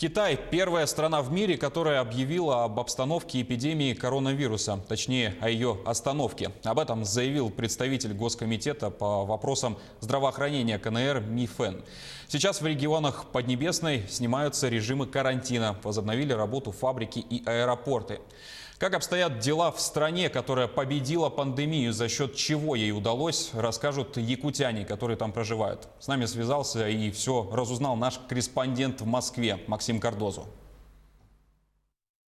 Китай – первая страна в мире, которая объявила об обстановке эпидемии коронавируса, точнее, о ее остановке. Об этом заявил представитель Госкомитета по вопросам здравоохранения КНР Ми Фэн. Сейчас в регионах Поднебесной снимаются режимы карантина, возобновили работу фабрики и аэропорты. Как обстоят дела в стране, которая победила пандемию, за счет чего ей удалось, расскажут якутяне, которые там проживают. С нами связался и все разузнал наш корреспондент в Москве Максим Кардозу.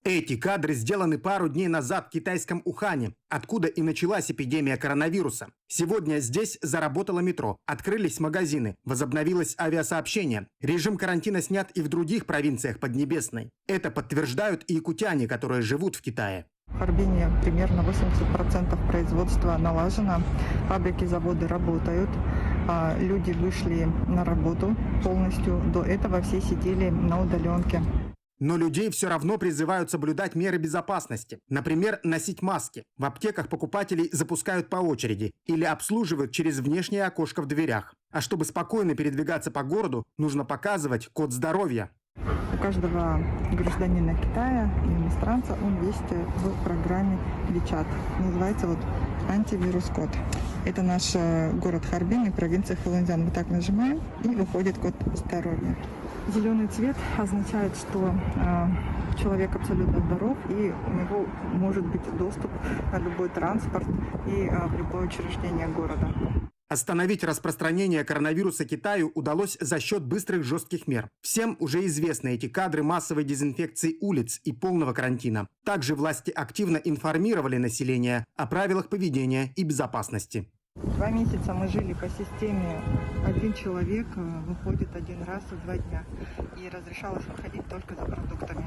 Эти кадры сделаны пару дней назад в китайском Ухане, откуда и началась эпидемия коронавируса. Сегодня здесь заработало метро, открылись магазины, возобновилось авиасообщение. Режим карантина снят и в других провинциях Поднебесной. Это подтверждают и якутяне, которые живут в Китае. В Харбине примерно 80% производства налажено, фабрики, заводы работают, люди вышли на работу полностью. До этого все сидели на удаленке. Но людей все равно призывают соблюдать меры безопасности. Например, носить маски. В аптеках покупателей запускают по очереди или обслуживают через внешнее окошко в дверях. А чтобы спокойно передвигаться по городу, нужно показывать код здоровья. У каждого гражданина Китая и иностранца он есть в программе WeChat. Называется антивирус-код. Это наш город Харбин и провинция Хелунцзян. Мы так нажимаем, и выходит код здоровья. Зеленый цвет означает, что человек абсолютно здоров, и у него может быть доступ на любой транспорт и в любое учреждение города. Остановить распространение коронавируса Китаю удалось за счет быстрых жестких мер. Всем уже известны эти кадры массовой дезинфекции улиц и полного карантина. Также власти активно информировали население о правилах поведения и безопасности. 2 месяца мы жили по системе: один человек выходит один раз в 2 дня, и разрешалось выходить только за продуктами.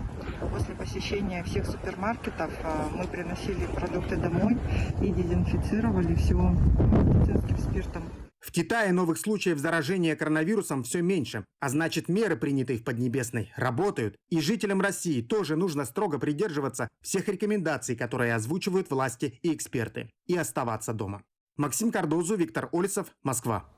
После посещения всех супермаркетов мы приносили продукты домой и дезинфицировали все медицинским спиртом. В Китае новых случаев заражения коронавирусом все меньше, а значит, меры, принятые в Поднебесной, работают. И жителям России тоже нужно строго придерживаться всех рекомендаций, которые озвучивают власти и эксперты, и оставаться дома. Максим Кардозу, Виктор Олесов, Москва.